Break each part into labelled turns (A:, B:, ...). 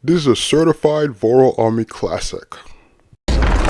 A: This is a certified VoroAMI classic.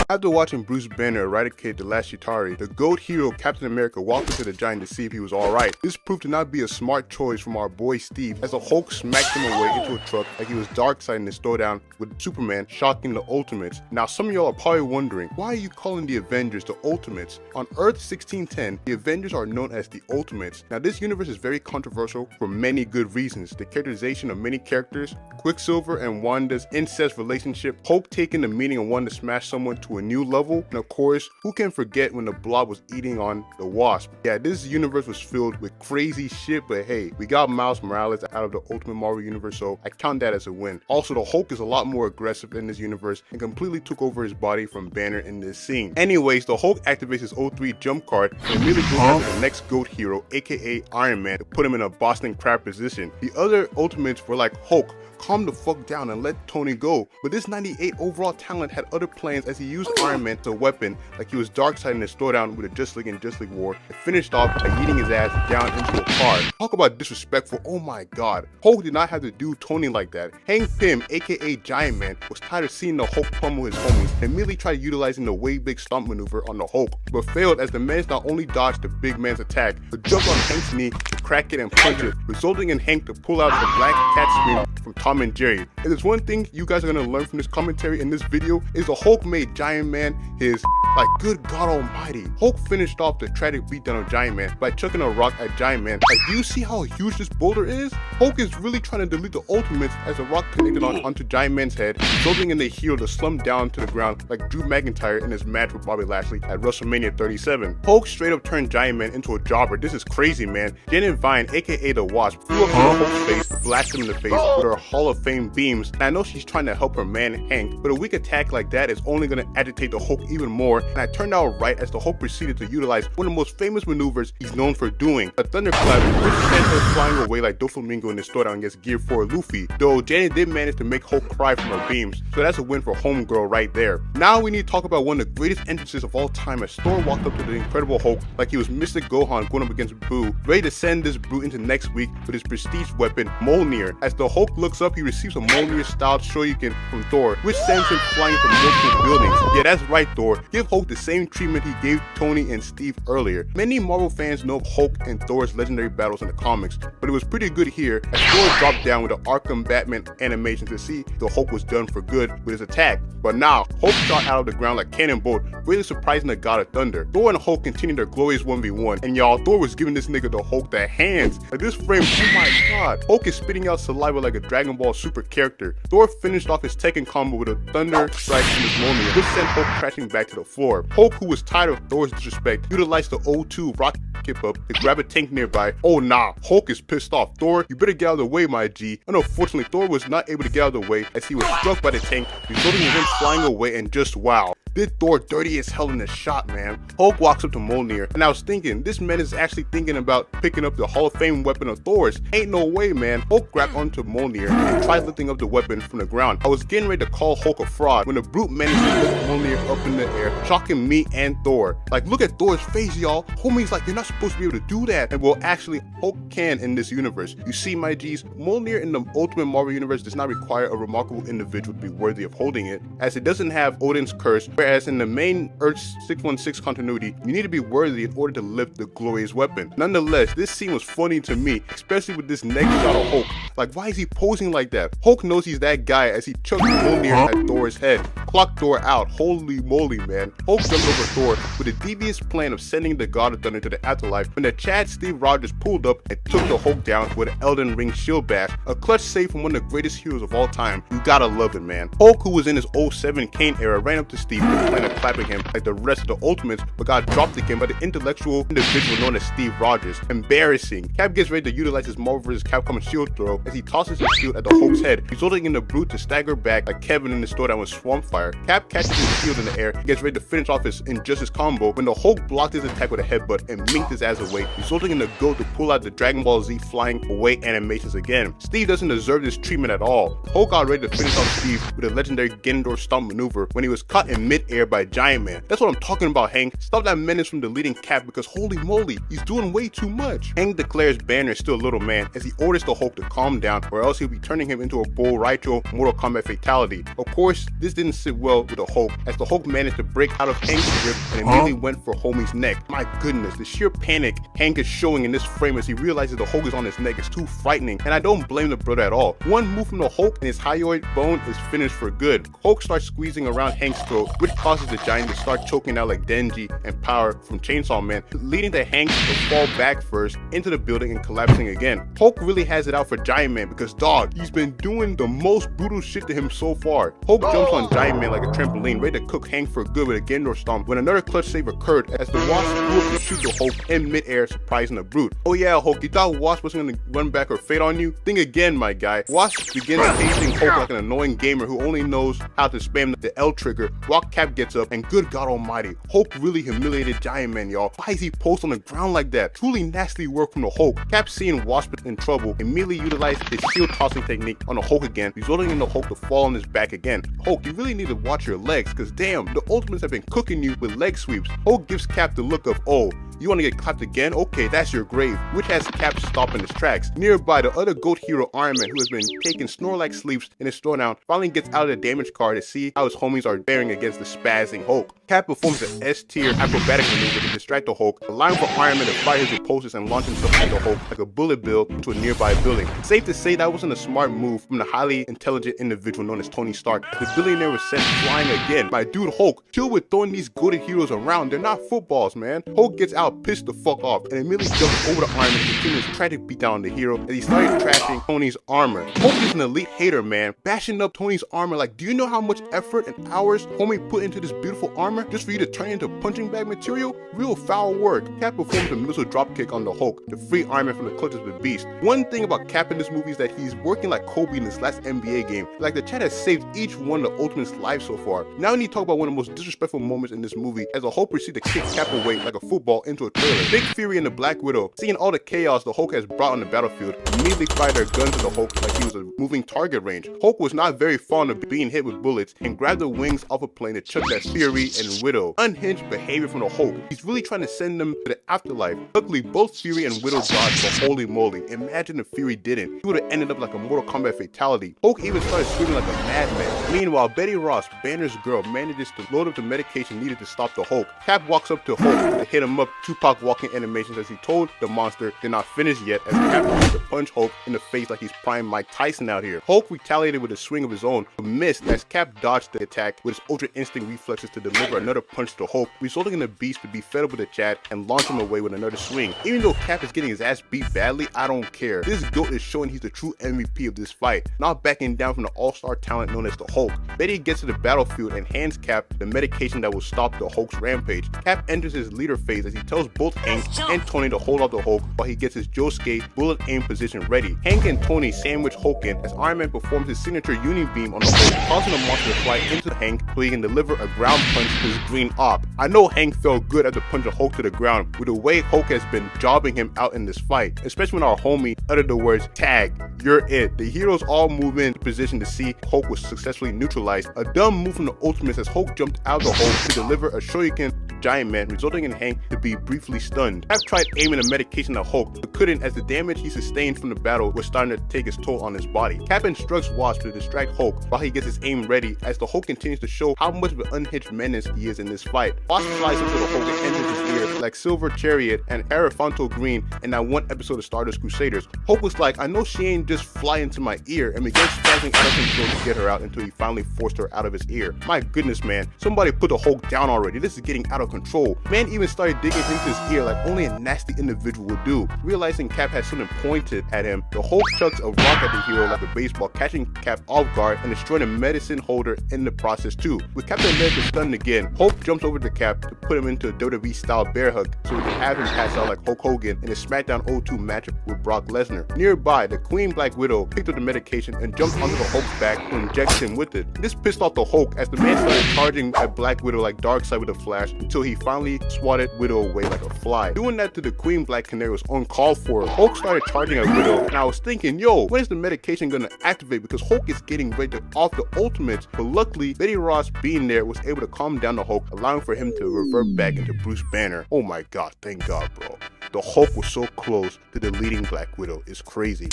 A: After watching Bruce Banner eradicate the last Chitauri, the GOAT hero Captain America walked into the Giant to see if he was alright. This proved to not be a smart choice from our boy Steve, as the Hulk smacked him away into a truck like he was Darkseid in his throwdown with Superman, shocking the Ultimates. Now some of y'all are probably wondering, why are you calling the Avengers the Ultimates? On Earth 1610, the Avengers are known as the Ultimates. Now this universe is very controversial for many good reasons. The characterization of many characters, Quicksilver and Wanda's incest relationship, Hulk taking the meaning of wanting to smash someone to a new level, and of course, who can forget when the Blob was eating on the Wasp? Yeah, this universe was filled with crazy shit, but hey, we got Miles Morales out of the Ultimate Marvel universe, so I count that as a win. Also, the Hulk is a lot more aggressive in this universe and completely took over his body from Banner in this scene. Anyways, the Hulk activates his O3 jump card and immediately goes after the next GOAT hero, aka Iron Man, to put him in a Boston Crab position. The other Ultimates were like, Hulk, calm the fuck down and let Tony go. But this 98 overall talent had other plans, as he used Iron Man as a weapon like he was Darkseid in his throwdown with a Just League and Just League War, and finished off by yeeting his ass down into a car. Talk about disrespectful, oh my god. Hulk did not have to do Tony like that. Hank Pym, aka Giant Man, was tired of seeing the Hulk pummel his homies and immediately tried utilizing the way big stomp maneuver on the Hulk, but failed as the man not only dodged the big man's attack, but jumped on Hank's knee to crack it and punch it, resulting in Hank to pull out the black cat scream from Tom and Jerry. If there's one thing you guys are gonna learn from this commentary in this video, is the Hulk made Giant Man his, like, good God almighty. Hulk finished off the tragic beatdown of Giant Man by chucking a rock at Giant Man. Like, do you see how huge this boulder is? Hulk is really trying to delete the Ultimates as the rock connected onto Giant Man's head, resulting in the hero to slump down to the ground like Drew McIntyre in his match with Bobby Lashley at WrestleMania 37. Hulk straight up turned Giant Man into a jobber. This is crazy, man. Janet Vine, aka the Wasp, flew up into Hulk's face, blasted him in the face with her Hall of Fame beams. And I know she's trying to help her man Hank, but a weak attack like that is only going to agitate the Hulk even more, and I turned out right as the Hulk proceeded to utilize one of the most famous maneuvers he's known for doing, a thunderclap, which sent her flying away like Doflamingo in his throwdown against Gear 4 Luffy, though Janet did manage to make Hulk cry from her beams, so that's a win for homegirl right there. Now we need to talk about one of the greatest entrances of all time, as Thor walked up to the Incredible Hulk like he was Mr. Gohan going up against Boo, ready to send this brute into next week with his prestige weapon, Mjolnir. As the Hulk looks up, he receives a Mjolnir-styled Shoryuken from Thor, which sends him flying from multiple buildings. Yeah, that's right, Thor. Give Hulk the same treatment he gave Tony and Steve earlier. Many Marvel fans know Hulk and Thor's legendary battles in the comics, but it was pretty good here as Thor dropped down with the Arkham Batman animation to see the Hulk was done for good with his attack. But now, Hulk shot out of the ground like cannonbolt, really surprising the God of Thunder. Thor and Hulk continued their glorious 1v1, and y'all, Thor was giving this nigga the Hulk the hands. Like this frame, oh my god. Hulk is spitting out saliva like a Dragon Ball Super character. Thor finished off his Tekken combo with a Thunder Strike from his Mjolnir, which sent Hulk crashing back to the floor. Hulk, who was tired of Thor's disrespect, utilized the O2 rocket up to grab a tank nearby. Oh nah, Hulk is pissed off. Thor, you better get out of the way, my G. And unfortunately, Thor was not able to get out of the way as he was struck by the tank, resulting in him flying away, and just wow. Did Thor dirty as hell in the shot, man. Hulk walks up to Mjolnir, and I was thinking, this man is actually thinking about picking up the Hall of Fame weapon of Thor's. Ain't no way, man. Hulk grabbed onto Mjolnir and tried lifting up the weapon from the ground. I was getting ready to call Hulk a fraud when the brute managed to lift Mjolnir up in the air, shocking me and Thor. Like, look at Thor's face, y'all. Homie's like, you're not supposed to be able to do that. And well, actually, Hulk can in this universe. You see, my G's, Mjolnir in the Ultimate Marvel universe does not require a remarkable individual to be worthy of holding it, as it doesn't have Odin's curse, whereas in the main Earth 616 continuity, you need to be worthy in order to lift the glorious weapon. Nonetheless, this scene was funny to me, especially with this next shot of Hulk. Like, why is he posing like that? Hulk knows he's that guy as he chucked Mjolnir at Thor's head, clocked Thor out. Holy moly, man. Hulk jumped over Thor with a devious plan of sending the God of Thunder to the afterlife when the Chad Steve Rogers pulled up and took the Hulk down with an Elden Ring shield bash, a clutch save from one of the greatest heroes of all time. You gotta love it, man. Hulk, who was in his 07 Kane era, ran up to Steve with a plan of clapping him like the rest of the Ultimates, but got dropped again by the intellectual individual known as Steve Rogers. Embarrassing. Cap gets ready to utilize his Marvel vs. Capcom shield throw as he tosses his shield at the Hulk's head, resulting in the brute to stagger back like Kevin in the throwdown with Swamp Fire. Cap catches his shield in the air and gets ready to finish off his Injustice combo when the Hulk blocked his attack with a headbutt and minked his ass away, resulting in the GOAT to pull out the Dragon Ball Z flying away animations again. Steve doesn't deserve this treatment at all. Hulk got ready to finish off Steve with a legendary Gendor stomp maneuver when he was caught in mid mid-air by Giant Man. That's what I'm talking about, Hank. Stop that menace from deleting Cap because holy moly, he's doing way too much. Hank declares Banner is still a little man as he orders the Hulk to calm down or else he'll be turning him into a Bull Raicho Mortal Kombat fatality. Of course, this didn't sit well with the Hulk as the Hulk managed to break out of Hank's grip and immediately went for homie's neck. My goodness, the sheer panic Hank is showing in this frame as he realizes the Hulk is on his neck is too frightening, and I don't blame the brother at all. One move from the Hulk and his hyoid bone is finished for good. Hulk starts squeezing around Hank's throat, which causes the Giant to start choking out like Denji and Power from Chainsaw Man, leading to Hank to fall back first into the building and collapsing again. Hulk really has it out for Giant Man because dog, he's been doing the most brutal shit to him so far. Hulk jumps on Giant Man like a trampoline, ready to cook Hank for good with a Gendor stomp when another clutch save occurred as the Wasp flew up to shoot the Hulk in mid-air, surprising the Brute. Oh yeah, Hulk, you thought Wasp was gonna run back or fade on you? Think again, my guy. Wasp begins chasing Hulk like an annoying gamer who only knows how to spam the L trigger. Rock Cap gets up, and good God almighty, Hulk really humiliated Giant Man, y'all. Why is he posed on the ground like that? Truly nasty work from the Hulk. Cap, seeing Wasp in trouble, immediately utilized his shield tossing technique on the Hulk again, resulting in the Hulk to fall on his back again. Hulk, you really need to watch your legs, cause damn, the Ultimates have been cooking you with leg sweeps. Hulk gives Cap the look of, oh, you want to get clapped again? Okay, that's your grave, which has Cap stop in his tracks. Nearby, the other GOAT hero Iron Man, who has been taking Snore-like sleeps in his Throwdown, finally gets out of the damage card to see how his homies are faring against the spazzing Hulk. Cap performs an S-tier acrobatic maneuver to distract the Hulk, allowing for Iron Man to fight his opponents and launch himself at the Hulk like a bullet bill into a nearby building. Safe to say that wasn't a smart move from the highly intelligent individual known as Tony Stark. The billionaire was sent flying again. My dude Hulk, chill with throwing these goated heroes around. They're not footballs, man. Hulk gets out pissed the fuck off and immediately jumps over to Iron Man to continue his tragic beatdown on the hero as he started trashing Tony's armor. Hulk is an elite hater, man, bashing up Tony's armor like, do you know how much effort and hours homie put into this beautiful armor just for you to turn into punching bag material? Real foul work. Cap performs a missile dropkick on the Hulk to free Iron Man from the clutches of the beast. One thing about Cap in this movie is that he's working like Kobe in his last NBA game. Like the chat has saved each one of the Ultimates' lives so far. Now we need to talk about one of the most disrespectful moments in this movie as the Hulk proceeds to kick Cap away like a football into a trailer. Big Fury and the Black Widow, seeing all the chaos the Hulk has brought on the battlefield, immediately fired their guns at the Hulk like he was a moving target range. Hulk was not very fond of being hit with bullets and grabbed the wings off a plane to chuck at Fury and Widow. Unhinged behavior from the Hulk. He's really trying to send them to the afterlife. Luckily, both Fury and Widow dodged, but holy moly, imagine if Fury didn't. He would have ended up like a Mortal Kombat fatality. Hulk even started screaming like a madman. Meanwhile, Betty Ross, Banner's girl, manages to load up the medication needed to stop the Hulk. Cap walks up to Hulk to hit him up, Tupac walking animations as he told the monster they're not finished yet as Cap begins to punch Hulk in the face like he's prime Mike Tyson out here. Hulk retaliated with a swing of his own, but missed as Cap dodged the attack with his Ultra Instinct reflexes to deliver another punch to Hulk, resulting in the beast to be fed up with the chat and launch him away with another swing. Even though Cap is getting his ass beat badly, I don't care. This GOAT is showing he's the true MVP of this fight, not backing down from the all-star talent known as the Hulk. Betty gets to the battlefield and hands Cap the medication that will stop the Hulk's rampage. Cap enters his leader phase as he tells both Hank and Tony to hold off the Hulk while he gets his Josuke bullet aim position ready. Hank and Tony sandwich Hulk in as Iron Man performs his signature Uni Beam on the Hulk, causing the monster to fly into Hank so he can deliver a ground punch to his green op. I know Hank felt good after punching Hulk to the ground with the way Hulk has been jobbing him out in this fight, especially when our homie uttered the words, "Tag, you're it." The heroes all move into position to see Hulk was successfully neutralized. A dumb move from the Ultimates as Hulk jumped out of the Hulk to deliver a Shoryuken to Giant Man, resulting in Hank to be briefly stunned. Cap tried aiming a medication at Hulk, but couldn't as the damage he sustained from the battle was starting to take its toll on his body. Cap instructs Wasp to distract Hulk while he gets his aim ready as the Hulk continues to show how much of an unhinged menace he is in this fight. Wasp flies into the Hulk and enters his ear like Silver Chariot and Arafanto Green in that one episode of Stardust Crusaders. Hulk was like, I know she ain't just fly into my ear, and began spazzing out of control to get her out until he finally forced her out of his ear. My goodness, man, somebody put the Hulk down already. This is getting out of control. Man even started digging into his ear like only a nasty individual would do. Realizing Cap had something pointed at him, the Hulk chucks a rock at the hero like a baseball, catching Cap off guard and destroying a medicine holder in the process too. With Captain America stunned again, Hulk jumps over to Cap to put him into a WWE style bear hug so he can have him pass out like Hulk Hogan in a SmackDown 02 matchup with Brock Lesnar. Nearby, the Queen Black Widow picked up the medication and jumped onto the Hulk's back to inject him with it. This pissed off the Hulk as the man started charging at Black Widow like Darkseid with a flash until until he finally swatted Widow away like a fly. Doing that to the Queen Black Canary was uncalled for. Hulk started charging at Widow, and I was thinking, yo, when is the medication gonna activate, because Hulk is getting ready to off the ultimates, but luckily Betty Ross being there was able to calm down the Hulk, allowing for him to revert back into Bruce Banner. Oh my god, thank god, bro. The Hulk was so close to deleting Black Widow. It's crazy.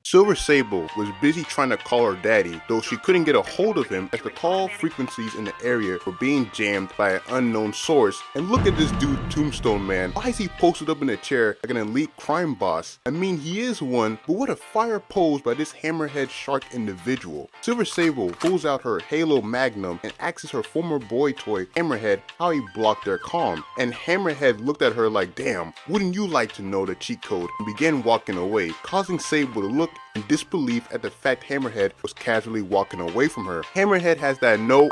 A: Silver Sable was busy trying to call her daddy, though she couldn't get a hold of him as the call frequencies in the area were being jammed by an unknown source. And look at this dude Tombstone, man. Why is he posted up in a chair like an elite crime boss? I mean, he is one, but what a fire pose by this hammerhead shark individual. Silver Sable pulls out her Halo Magnum and asks her former boy toy Hammerhead how he blocked their calm. And Hammerhead looked at her like, damn, wouldn't you like to know the cheat code? And began walking away, causing Sable to look in disbelief at the fact Hammerhead was casually walking away from her. Hammerhead has that no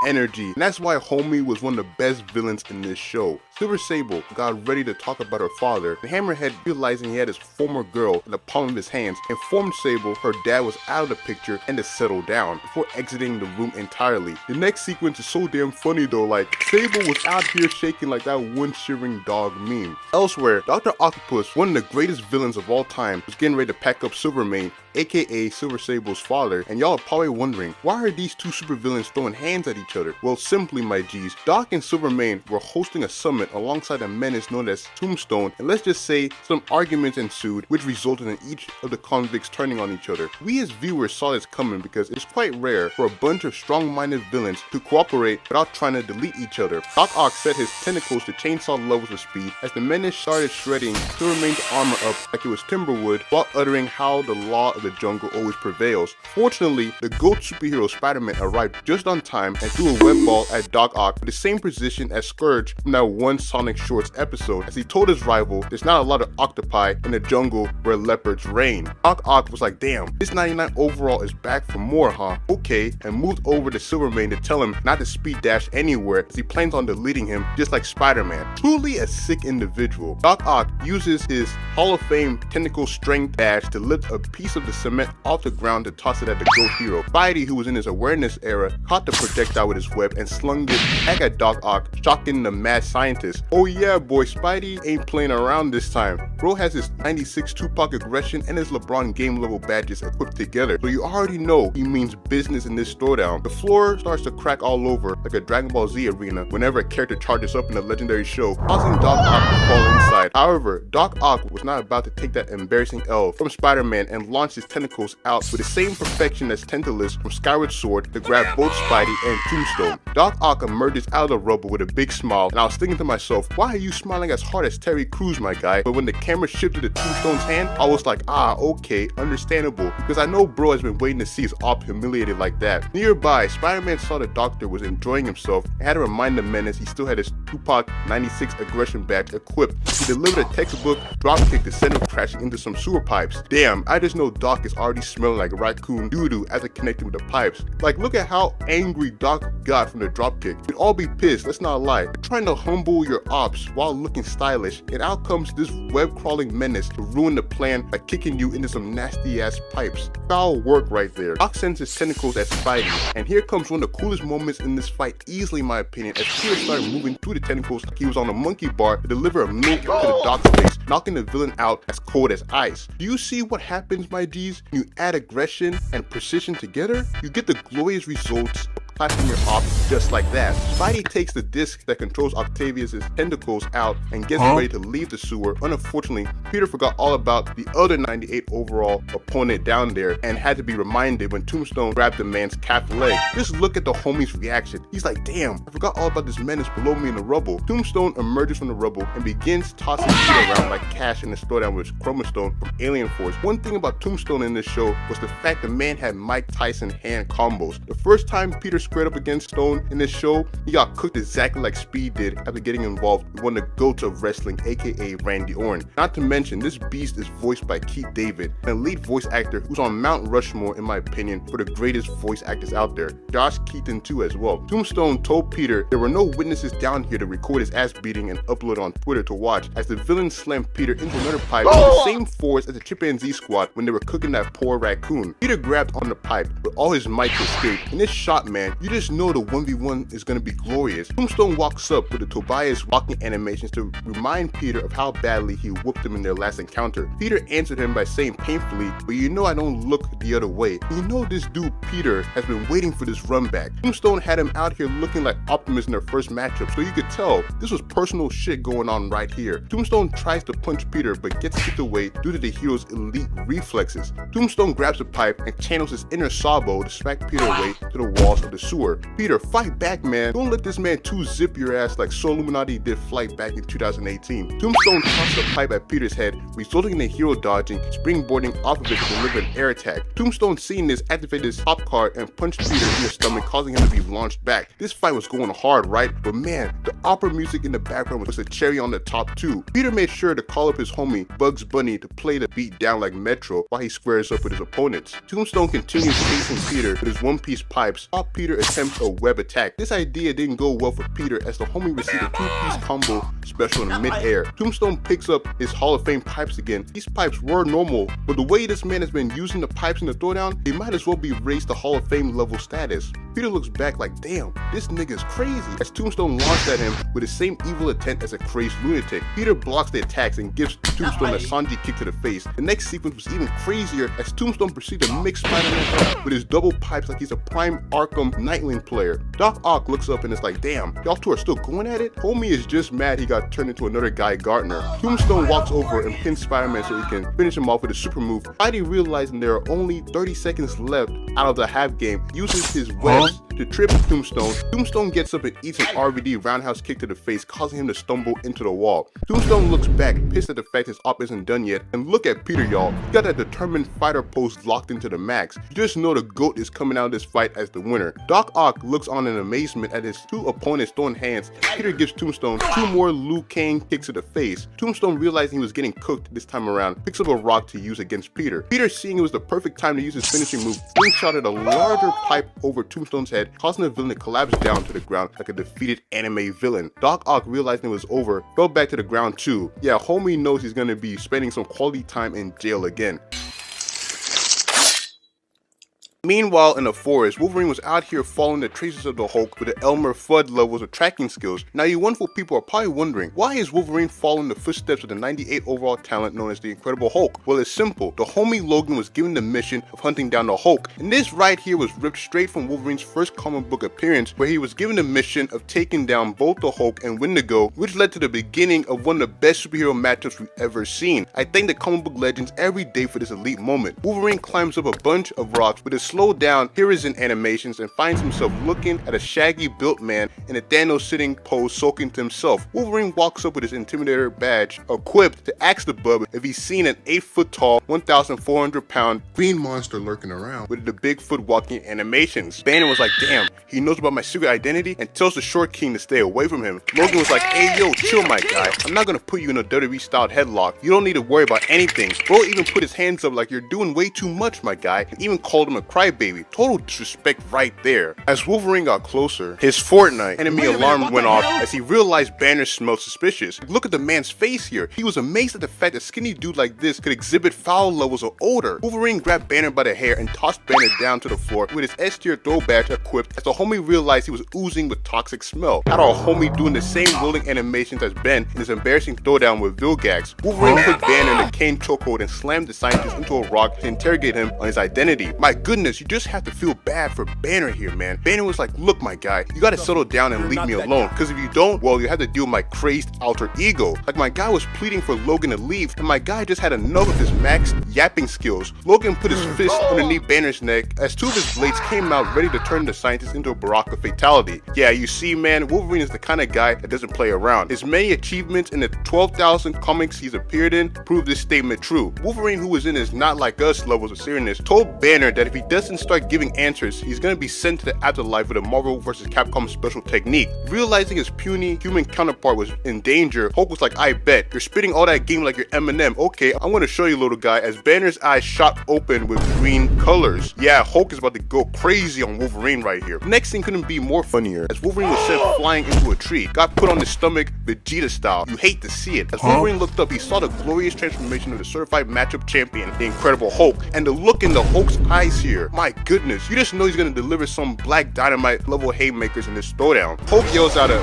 A: energy, and that's why Homie was one of the best villains in this show. Silver Sable got ready to talk about her father, and Hammerhead, realizing he had his former girl in the palm of his hands, informed Sable her dad was out of the picture and to settle down before exiting the room entirely. The next sequence is so damn funny though, like Sable was out here shaking like that one shivering dog meme. Elsewhere, Dr. Octopus, one of the greatest villains of all time, was getting ready to pack up Silvermane, aka Silver Sable's father, and y'all are probably wondering, why are these two supervillains throwing hands at each other? Well, simply, my G's, Doc and Silvermane were hosting a summit alongside a menace known as Tombstone, and let's just say some arguments ensued, which resulted in each of the convicts turning on each other. We as viewers saw this coming because it's quite rare for a bunch of strong-minded villains to cooperate without trying to delete each other. Doc Ock set his tentacles to chainsaw levels of speed as the menace started shredding Silvermane's armor up like it was timberwood while uttering how the law of the jungle always prevails. Fortunately, the GOAT superhero Spider-Man arrived just on time and threw a web ball at Doc Ock with the same precision as Scourge from that one Sonic Shorts episode, as he told his rival there's not a lot of octopi in the jungle where leopards reign. Doc Ock was like, damn, this 99 overall is back for more, huh? Okay, and moved over to Silvermane to tell him not to speed dash anywhere as he plans on deleting him just like Spider-Man. Truly a sick individual. Doc Ock uses his Hall of Fame tentacle strength dash to lift a piece of the cement off the ground to toss it at the GOAT hero. Spidey, who was in his awareness era, caught the projectile with his web and slung it back at Doc Ock, shocking the mad scientist. Oh yeah, boy, Spidey ain't playing around this time. Bro has his 96 Tupac aggression and his LeBron game level badges equipped together, so you already know he means business in this throwdown. The floor starts to crack all over like a Dragon Ball Z arena whenever a character charges up in a legendary show, causing Doc Ock to fall inside. However, Doc Ock was not about to take that embarrassing L from Spider-Man and launch his tentacles out with the same perfection as Tantalus from Skyward Sword to grab both Spidey and Tombstone. Doc Ock emerges out of the rubble with a big smile, and I was thinking to myself, why are you smiling as hard as Terry Crews, my guy? But when the camera shifted to Tombstone's hand, I was like, ah, okay, understandable, because I know bro has been waiting to see his op humiliated like that. Nearby, Spider-Man saw the doctor was enjoying himself and had to remind the menace he still had his Tupac 96 aggression badge equipped. He delivered a textbook dropkick to send him crashing into some sewer pipes. Damn, I just know Doc is already smelling like raccoon doo-doo as it connected with the pipes. Like, look at how angry Doc got from the dropkick. We'd all be pissed, let's not lie. You're trying to humble your ops while looking stylish, and out comes this web-crawling menace to ruin the plan by kicking you into some nasty-ass pipes. Foul work right there. Doc sends his tentacles at Spidey, and here comes one of the coolest moments in this fight, easily in my opinion, as Peter started moving through the tentacles like he was on a monkey bar to deliver a milk to the Doc's face, knocking the villain out as cold as ice. Do you see what happens, my G's? When you add aggression and precision together, you get the glorious results clapping your op just like that. Spidey takes the disc that controls Octavius' tentacles out and gets ready to leave the sewer. Unfortunately, Peter forgot all about the other 98 overall opponent down there and had to be reminded when Tombstone grabbed the man's calf leg. Just look at the homie's reaction. He's like, damn, I forgot all about this menace below me in the rubble. Tombstone emerges from the rubble and begins tossing Peter around like cash in the throwdown with Chromastone from Alien Force. One thing about Tombstone in this show was the fact the man had Mike Tyson hand combos. The first time Peter squared up against Stone in this show, he got cooked exactly like Speed did after getting involved with one of the goats of wrestling, aka Randy Orton. Not to mention, this beast is voiced by Keith David, an elite voice actor who's on Mount Rushmore in my opinion for the greatest voice actors out there. Josh Keaton too as well. Tombstone told Peter there were no witnesses down here to record his ass beating and upload on Twitter to watch, as the villain slammed Peter into another pipe with the same force as the Chimpanzee Squad when they were cooking that poor raccoon. Peter grabbed on the pipe with all his might to escape, and this shot man fight, you just know the 1v1 is gonna be glorious. Tombstone walks up with the Tobias walking animations to remind Peter of how badly he whooped him in their last encounter. Peter answered him by saying painfully, "But you know I don't look the other way." You know this dude Peter has been waiting for this run back. Tombstone had him out here looking like Optimus in their first matchup, so you could tell this was personal shit going on right here. Tombstone tries to punch Peter but gets kicked away due to the hero's elite reflexes. Tombstone grabs a pipe and channels his inner Sabo to smack Peter away to the walls of the sewer. "Peter, fight back, man. Don't let this man 2-zip your ass like Soul Illuminati did Flight back in 2018. Tombstone tosses a pipe at Peter's head, resulting in the hero dodging, springboarding off of it to deliver an air attack. Tombstone, seeing this, activated his top card and punched Peter in the stomach, causing him to be launched back. This fight was going hard, right? But man, the opera music in the background was a cherry on the top too. Peter made sure to call up his homie Bugs Bunny to play the beat down like Metro while he squares up with his opponents. Tombstone continues chasing Peter with his one-piece pipes while Peter attempts a web attack. This idea didn't go well for Peter as the homie received a two-piece combo special in mid-air. Tombstone picks up his Hall of Fame pipes again. These pipes were normal, but the way this man has been using the pipes in the Throwdown, they might as well be raised to Hall of Fame level status. Peter looks back like, damn, this nigga's crazy, as Tombstone launched at him with the same evil intent as a crazed lunatic. Peter blocks the attacks and gives Tombstone a Sanji kick to the face. The next sequence was even crazier as Tombstone proceeded to mix Spider-Man up with his double pipes like he's a prime Arkham Nightwing player. Doc Ock looks up and is like, damn, y'all two are still going at it? Homie is just mad he got turned into another Guy Gardner. Tombstone walks over and pins Spider-Man so he can finish him off with a super move. Spidey, realizing there are only 30 seconds left out of the half game, uses his webs to trip Tombstone. Tombstone gets up and eats an RVD roundhouse kick to the face, causing him to stumble into the wall. Tombstone looks back, pissed at the fact his op isn't done yet, and look at Peter, y'all. He got that determined fighter pose locked into the max. You just know the GOAT is coming out of this fight as the winner. Doc Ock looks on in amazement at his two opponents throwing hands. Peter gives Tombstone two more Liu Kang kicks to the face. Tombstone, realizing he was getting cooked this time around, picks up a rock to use against Peter. Peter, seeing it was the perfect time to use his finishing move, slingshotted a larger pipe over Tombstone's head, causing the villain to collapse down to the ground like a defeated anime villain. Doc Ock, realizing it was over, fell back to the ground too. Yeah, homie knows he's gonna be spending some quality time in jail again. Meanwhile, in the forest, Wolverine was out here following the traces of the Hulk with the Elmer Fudd levels of tracking skills. Now, you wonderful people are probably wondering, why is Wolverine following the footsteps of the 98 overall talent known as the Incredible Hulk? Well, it's simple. The homie Logan was given the mission of hunting down the Hulk, and this right here was ripped straight from Wolverine's first comic book appearance, where he was given the mission of taking down both the Hulk and Wendigo, which led to the beginning of one of the best superhero matchups we've ever seen. I thank the comic book legends every day for this elite moment. Wolverine climbs up a bunch of rocks with his slow down Hiruzen animations and finds himself looking at a shaggy built man in a Thanos sitting pose soaking to himself. Wolverine walks up with his Intimidator badge equipped to ask the bub if he's seen an 8-foot tall, 1,400 pound green monster lurking around with the Bigfoot walking animations. Banner was like, damn, he knows about my secret identity, and tells the Short King to stay away from him. Logan was like, hey yo, chill my guy, I'm not gonna put you in a WWE styled headlock, you don't need to worry about anything. Bro even put his hands up like, you're doing way too much my guy, and even called him a crybaby. Total disrespect right there. As Wolverine got closer, his Fortnite enemy alarm went off as he realized Banner smelled suspicious. Look at the man's face here. He was amazed at the fact that a skinny dude like this could exhibit foul levels of odor. Wolverine grabbed Banner by the hair and tossed Banner down to the floor with his S-tier throw badge equipped as the homie realized he was oozing with toxic smell. Had our homie doing the same rolling animations as Ben in his embarrassing throwdown with Vilgax. Wolverine put Banner in the cane chokehold and slammed the scientist into a rock to interrogate him on his identity. My goodness, you just have to feel bad for Banner here, man. Banner was like, look my guy, you gotta settle down and leave me alone, because if you don't, well, you have to deal with my crazed alter ego. Like, my guy was pleading for Logan to leave, and my guy just had enough of his maxed yapping skills. Logan put his fist underneath Banner's neck as two of his blades came out ready to turn the scientist into a Baraka fatality. Yeah, you see, man, Wolverine is the kind of guy that doesn't play around. His many achievements in the 12,000 comics he's appeared in prove this statement true. Wolverine, who was in his not like us levels of seriousness, told Banner that if he doesn't start giving answers, he's gonna be sent to the afterlife with a Marvel vs. Capcom special technique. Realizing his puny human counterpart was in danger, Hulk was like, I bet, you're spitting all that game like you're Eminem. Okay, I'm gonna show you, little guy, as Banner's eyes shot open with green colors. Yeah, Hulk is about to go crazy on Wolverine right here. Next thing couldn't be more funnier, as Wolverine was sent flying into a tree, got put on his stomach Vegeta style. You hate to see it. As Wolverine looked up, he saw the glorious transformation of the certified matchup champion, the Incredible Hulk, and the look in the Hulk's eyes here here. My goodness, you just know he's gonna deliver some Black Dynamite level haymakers in this throwdown. Hulk yells out a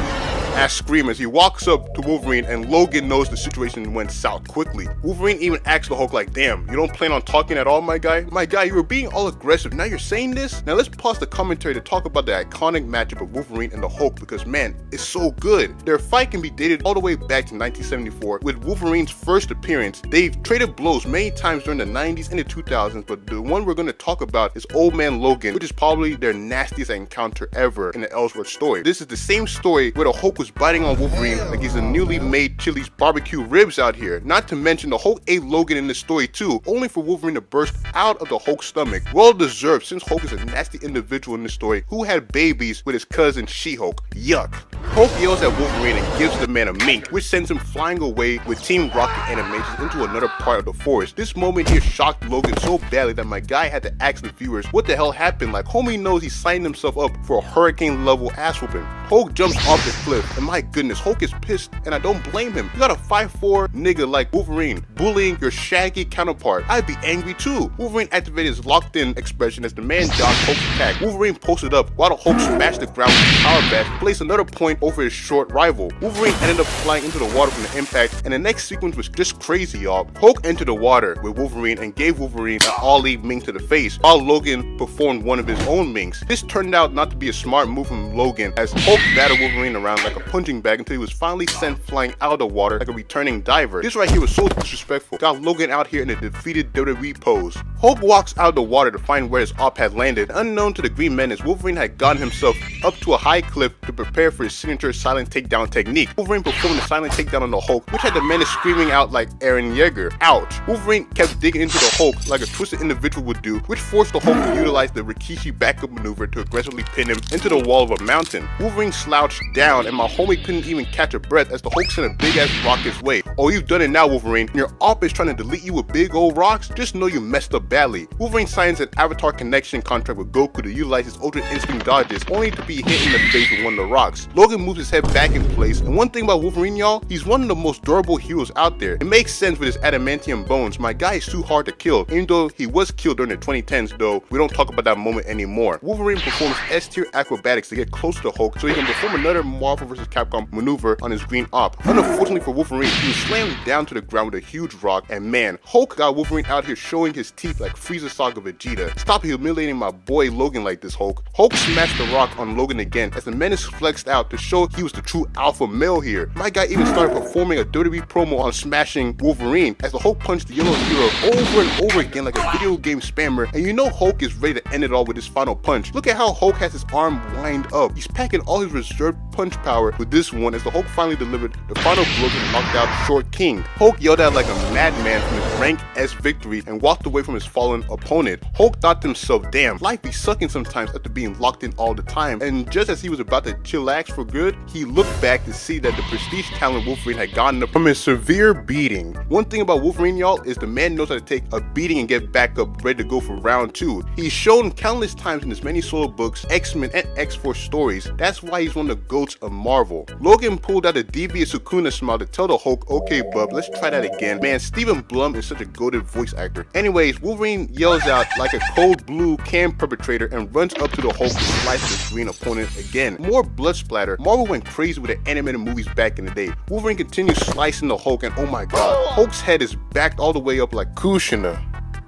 A: ass scream as he walks up to Wolverine, and Logan knows the situation went south quickly. Wolverine even asks the Hulk like, damn, you don't plan on talking at all, my guy? My guy, you were being all aggressive, now you're saying this? Now let's pause the commentary to talk about the iconic matchup of Wolverine and the Hulk, because man, it's so good. Their fight can be dated all the way back to 1974 with Wolverine's first appearance. They've traded blows many times during the 90s and the 2000s, but the one we're going to talk about is Old Man Logan, which is probably their nastiest encounter ever in the Ellsworth story. This is the same story where the Hulk was biting on Wolverine like he's a newly made Chili's barbecue ribs out here. Not to mention the Hulk ate Logan in this story too, only for Wolverine to burst out of the Hulk's stomach. Well deserved, since Hulk is a nasty individual in this story who had babies with his cousin She-Hulk. Yuck. Hulk yells at Wolverine and gives the man a mink, which sends him flying away with Team Rocket animations into another part of the forest. This moment here shocked Logan so badly that my guy had to ask the viewers what the hell happened. Like, homie knows he signed himself up for a hurricane level ass whooping. Hulk jumps off the cliff, and my goodness, Hulk is pissed, and I don't blame him. You got a 5'4" nigga like Wolverine bullying your shaggy counterpart. I'd be angry too. Wolverine activated his locked in expression as the man dodged Hulk's attack. Wolverine posted up while the Hulk smashed the ground with his power bash, placed another point over his short rival. Wolverine ended up flying into the water from the impact, and the next sequence was just crazy, y'all. Hulk entered the water with Wolverine and gave Wolverine an ollie mink to the face, while Logan performed one of his own minks. This turned out not to be a smart move from Logan, as Hulk battered Wolverine around like a punching bag until he was finally sent flying out of the water like a returning diver. This right here was so disrespectful. Got Logan out here in a defeated WWE pose. Hulk walks out of the water to find where his op had landed. Unknown to the Green Menace, Wolverine had gotten himself up to a high cliff to prepare for his signature silent takedown technique. Wolverine performed the silent takedown on the Hulk, which had the Menace screaming out like Eren Yeager. Ouch. Wolverine kept digging into the Hulk like a twisted individual would do, which forced the Hulk to utilize the Rikishi backup maneuver to aggressively pin him into the wall of a mountain. Wolverine slouched down, and my homie couldn't even catch a breath as the Hulk sent a big ass rock his way. Oh, you've done it now, Wolverine. When your op is trying to delete you with big old rocks, just know you messed up badly. Wolverine signs an Avatar Connection contract with Goku to utilize his Ultra Instinct dodges, only to be hit in the face with one of the rocks. Logan moves his head back in place, and one thing about Wolverine, y'all, he's one of the most durable heroes out there. It makes sense with his adamantium bones. My guy is too hard to kill, even though he was killed during the 2010s, though we don't talk about that moment anymore. Wolverine performs S-tier acrobatics to get close to the Hulk so he can perform another Marvel vs. Capcom maneuver on his green op. Unfortunately for Wolverine, he was slammed down to the ground with a huge rock, and man, Hulk got Wolverine out here showing his teeth like Frieza Saga Vegeta. Stop humiliating my boy Logan like this, Hulk. Hulk smashed the rock on Logan again as the Menace flexed out to show he was the true alpha male here. My guy even started performing a WWE promo on smashing Wolverine as the Hulk punched the yellow hero over and over again like a video game spammer, and you know Hulk is ready to end it all with his final punch. Look at how Hulk has his arm wind up. He's packing all his reserved punch power with this one as the Hulk finally delivered the final blow to knock out Short King. Hulk yelled out like a madman from his rank S victory and walked away from his fallen opponent. Hulk thought to himself, damn, life be sucking sometimes after being locked in all the time, and just as he was about to chillax for good, he looked back to see that the prestige talent Wolverine had gotten up from his severe beating. One thing about Wolverine, y'all, is the man knows how to take a beating and get back up ready to go for round 2. He's shown countless times in his many solo books, X-Men and X-Force stories. That's why he's one of the GOATs of Marvel. Logan pulled out a devious Sukuna smile to tell the Hulk, okay bub, let's try that again. Man, Stephen Blum is such a goated voice actor. Anyways, Wolverine yells out like a cold blue cam perpetrator and runs up to the Hulk to slice his green opponent again. More blood splatter. Marvel went crazy with the animated movies back in the day. Wolverine continues slicing the Hulk, and oh my god, Hulk's head is backed all the way up like Kushina.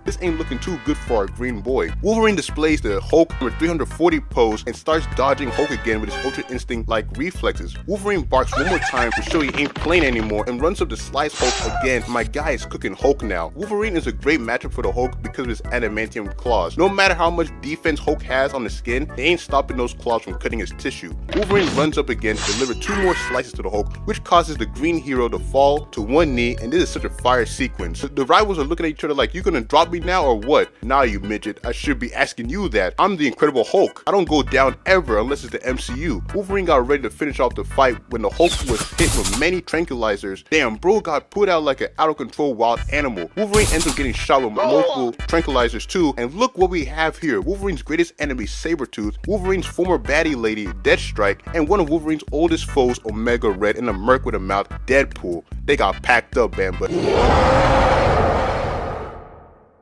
A: This ain't looking too good for our green boy. Wolverine displays the Hulk number 340 pose and starts dodging Hulk again with his Ultra Instinct like reflexes. Wolverine barks one more time to show he ain't playing anymore and runs up to slice Hulk again. My guy is cooking Hulk now. Wolverine is a great matchup for the Hulk because of his adamantium claws. No matter how much defense Hulk has on the skin, they ain't stopping those claws from cutting his tissue. Wolverine runs up again to deliver 2 more slices to the Hulk, which causes the green hero to fall to one knee, and this is such a fire sequence. The rivals are looking at each other like, you gonna drop me now or what? Nah, you midget, I should be asking you that. I'm the Incredible Hulk. I don't go down ever unless it's the MCU. Wolverine got ready to finish off the fight when the Hulk was hit with many tranquilizers. Damn, bro got put out like an out of control wild animal. Wolverine ends up getting shot with multiple tranquilizers too, and look what we have here. Wolverine's greatest enemy, Sabretooth, Wolverine's former baddie lady, Deathstrike, and one of Wolverine's oldest foes, Omega Red, and a merc with a mouth, Deadpool. They got packed up, man, but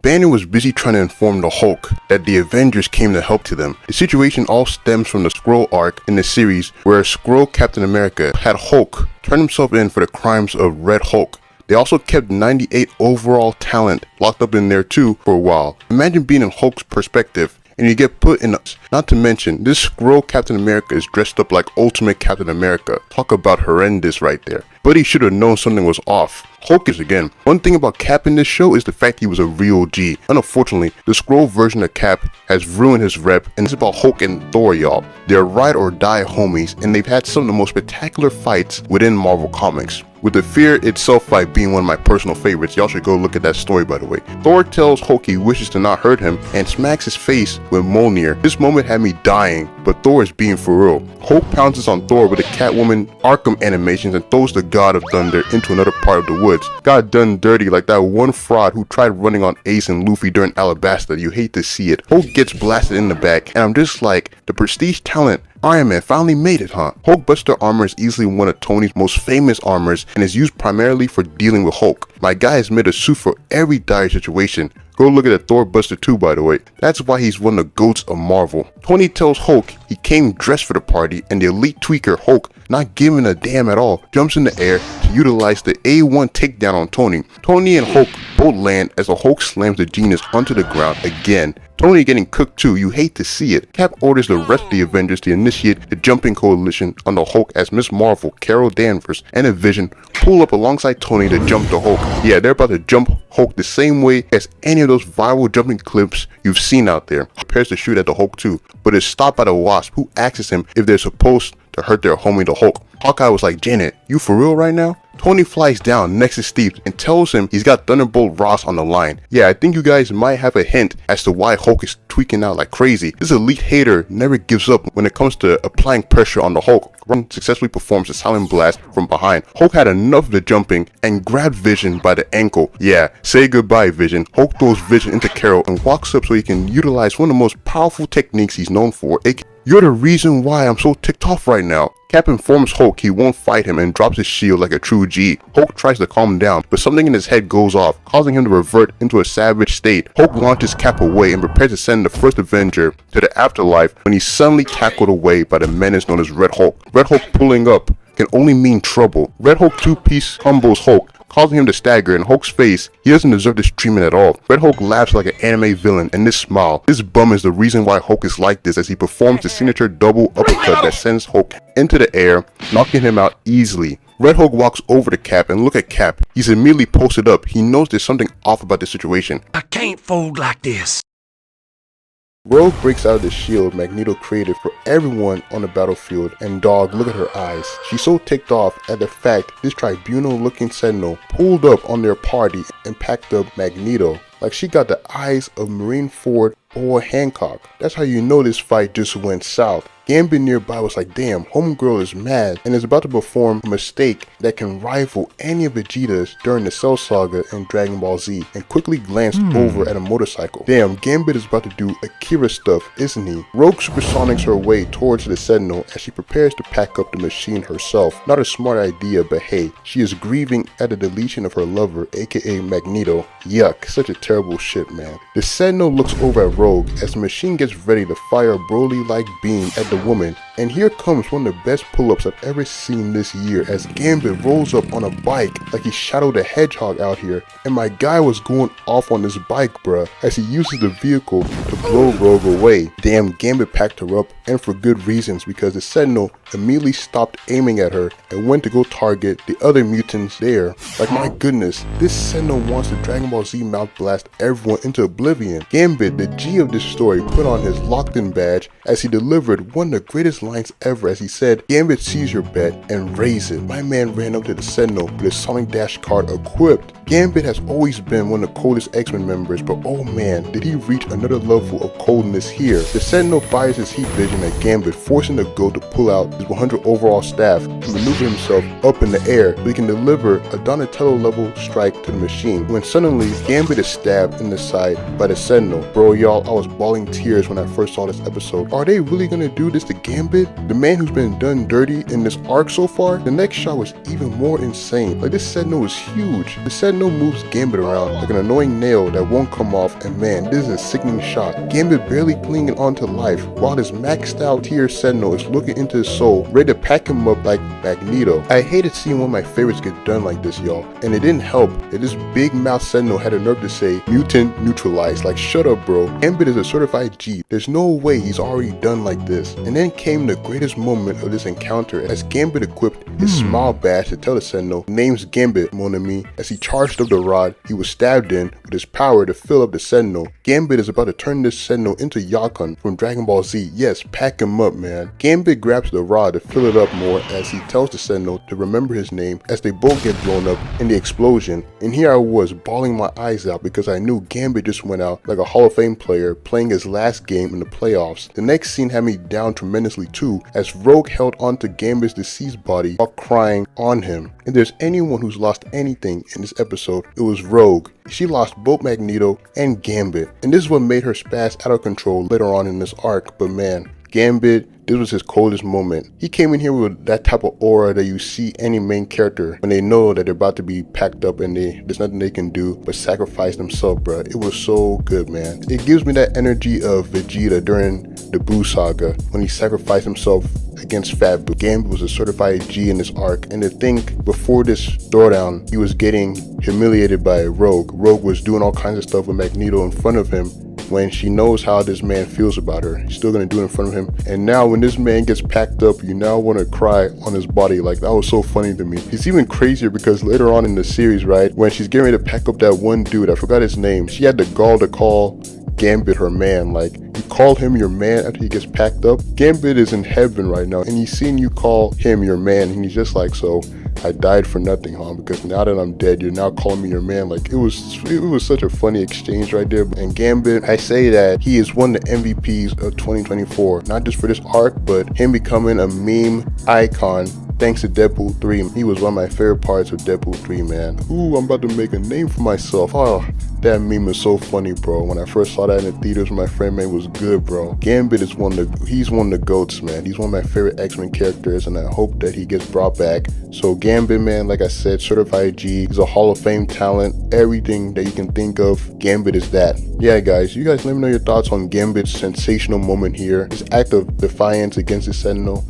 A: Banner was busy trying to inform the Hulk that the Avengers came to help to them. The situation all stems from the Skrull arc in the series where Skrull Captain America had Hulk turn himself in for the crimes of Red Hulk. They also kept 98 overall talent locked up in there too for a while. Imagine being in Hulk's perspective and you get put in not to mention, this Skrull Captain America is dressed up like Ultimate Captain America. Talk about horrendous right there. But he should have known something was off. Hulk is again. One thing about Cap in this show is the fact he was a real G. Unfortunately, the Skrull version of Cap has ruined his rep, and it's about Hulk and Thor, y'all. They're ride or die homies, and they've had some of the most spectacular fights within Marvel Comics. With the Fear Itself fight being one of my personal favorites, y'all should go look at that story by the way. Thor tells Hulk he wishes to not hurt him and smacks his face with Mjolnir. This moment had me dying, but Thor is being for real. Hulk pounces on Thor with the Catwoman Arkham animations and throws the God of Thunder into another part of the woods. Got done dirty like that one fraud who tried running on Ace and Luffy during Alabasta. You hate to see it. Hulk gets blasted in the back, and I'm just like, the prestige talent. Iron Man finally made it, huh? Hulkbuster armor is easily one of Tony's most famous armors and is used primarily for dealing with Hulk. My guy has made a suit for every dire situation. Go look at the Thor Buster 2 by the way. That's why he's one of the GOATs of Marvel. Tony tells Hulk he came dressed for the party, and the elite tweaker Hulk, not giving a damn at all, jumps in the air to utilize the A1 takedown on Tony. Tony and Hulk both land as the Hulk slams the genius onto the ground again. Tony getting cooked too, you hate to see it. Cap orders the rest of the Avengers to initiate the jumping coalition on the Hulk as Miss Marvel, Carol Danvers, and a Vision pull up alongside Tony to jump the Hulk. Yeah, they're about to jump Hulk the same way as any of those viral jumping clips you've seen out there. Prepares to shoot at the Hulk too, but is stopped by the Wasp, who asks him if they're supposed to hurt their homie the Hulk. Hawkeye was like, Janet, you for real right now? Tony flies down next to Steve and tells him he's got Thunderbolt Ross on the line. Yeah, I think you guys might have a hint as to why Hulk is tweaking out like crazy. This elite hater never gives up when it comes to applying pressure on the Hulk. Ron successfully performs a silent blast from behind. Hulk had enough of the jumping and grabbed Vision by the ankle. Yeah, say goodbye Vision. Hulk throws Vision into Carol and walks up so he can utilize one of the most powerful techniques he's known for, aka "You're the reason why I'm so ticked off right now." Cap informs Hulk he won't fight him and drops his shield like a true G. Hulk tries to calm him down, but something in his head goes off, causing him to revert into a savage state. Hulk launches Cap away and prepares to send the first Avenger to the afterlife when he's suddenly tackled away by the menace known as Red Hulk. Red Hulk pulling up can only mean trouble. Red Hulk two-piece combos Hulk, causing him to stagger. In Hulk's face, he doesn't deserve this treatment at all. Red Hulk laughs like an anime villain, and this smile, this bum is the reason why Hulk is like this, as he performs the signature double uppercut that sends Hulk into the air, knocking him out easily. Red Hulk walks over to Cap and look at Cap. He's immediately posted up. He knows there's something off about this situation.
B: I can't fold like this.
A: Rogue breaks out of the shield Magneto created for everyone on the battlefield, and dog, look at her eyes. She's so ticked off at the fact this tribunal-looking Sentinel pulled up on their party and packed up Magneto. Like she got the eyes of Marine Ford or Hancock. That's how you know this fight just went south. Gambit nearby was like, damn, homegirl is mad and is about to perform a mistake that can rival any of Vegeta's during the Cell Saga in Dragon Ball Z, and quickly glanced over at a motorcycle. Damn, Gambit is about to do Akira stuff, isn't he? Rogue supersonics her way towards the Sentinel as she prepares to pack up the machine herself. Not a smart idea, but hey, she is grieving at the deletion of her lover, aka Magneto. Yuck, such a terrible shit, man. The Sentinel looks over at Rogue as the machine gets ready to fire a Broly-like beam at the woman, and here comes one of the best pull-ups I've ever seen this year as Gambit rolls up on a bike like he shadowed a hedgehog out here, and my guy was going off on this bike, bruh, as he uses the vehicle to blow Rogue away. Damn, Gambit packed her up, and for good reasons, because the Sentinel immediately stopped aiming at her and went to go target the other mutants there. Like, my goodness, this Sentinel wants to Dragon Ball Z mouth blast everyone into oblivion. Gambit, the G of this story, put on his locked-in badge as he delivered one of the greatest lines ever as he said, "Gambit sees your bet and raise it." My man ran up to the Sentinel with his Sonic Dash card equipped. Gambit has always been one of the coldest X-Men members, but oh man, did he reach another level of coldness here. The Sentinel fires his heat vision at Gambit, forcing the GOAT to pull out his 100 overall staff and maneuver himself up in the air so he can deliver a Donatello level strike to the machine, when suddenly Gambit is stabbed in the side by the Sentinel. Bro, y'all, I was bawling tears when I first saw this episode. Are they really gonna do this to Gambit? The man who's been done dirty in this arc so far? The next shot was even more insane. Like, this Sentinel is huge. The Sentinel Sentinel moves Gambit around like an annoying nail that won't come off, and man, this is a sickening shot. Gambit barely clinging on to life, while his maxed out tier Sentinel is looking into his soul, ready to pack him up like Magneto. I hated seeing one of my favorites get done like this, y'all, and it didn't help that this big mouth Sentinel had a nerve to say, mutant neutralized. Like, shut up, bro. Gambit is a certified G. There's no way he's already done like this. And then came the greatest moment of this encounter as Gambit equipped his smile badge to tell the Sentinel, name's Gambit, mon ami. As he charged up the rod he was stabbed in with his power to fill up the Sentinel, Gambit is about to turn this Sentinel into Yakun from Dragon Ball Z. Yes, pack him up, man. Gambit grabs the rod to fill it up more as he tells the Sentinel to remember his name as they both get blown up in the explosion. And here I was bawling my eyes out because I knew Gambit just went out like a Hall of Fame player playing his last game in the playoffs. The next scene had me down tremendously too, as Rogue held onto Gambit's deceased body while crying on him. If there's anyone who's lost anything in this episode, it was Rogue. She lost both Magneto and Gambit, and this is what made her spaz out of control later on in this arc. But man, Gambit, this was his coldest moment. He came in here with that type of aura that you see any main character when they know that they're about to be packed up and there's nothing they can do but sacrifice themselves, bruh. It was so good, man. It gives me that energy of Vegeta during the Buu saga when he sacrificed himself against Fat Buu. Gambit was a certified G in this arc, and to think before this throwdown he was getting humiliated by Rogue. Rogue was doing all kinds of stuff with Magneto in front of him. When she knows how this man feels about her, she's still gonna do it in front of him. And now when this man gets packed up, you now want to cry on his body. Like, that was so funny to me. It's even crazier because later on in the series, right, when she's getting ready to pack up that one dude, I forgot his name, she had the gall to call Gambit her man. Like, you call him your man after he gets packed up? Gambit is in heaven right now, and he's seeing you call him your man, and he's just like, so I died for nothing, huh? Because now that I'm dead, you're now calling me your man. Like, it was such a funny exchange right there. And Gambit, I say that he is one of the MVPs of 2024, not just for this arc, but him becoming a meme icon thanks to Deadpool 3. He was one of my favorite parts of Deadpool 3, man. Ooh, I'm about to make a name for myself. Oh, that meme is so funny, bro. When I first saw that in the theaters with my friend, man, it was good, bro. Gambit is he's one of the GOATs, man. He's one of my favorite X-Men characters, and I hope that he gets brought back. So Gambit, man, like I said, certified G. He's a Hall of Fame talent. Everything that you can think of, Gambit is that. Yeah, guys, you guys let me know your thoughts on Gambit's sensational moment here. His act of defiance against the Sentinel.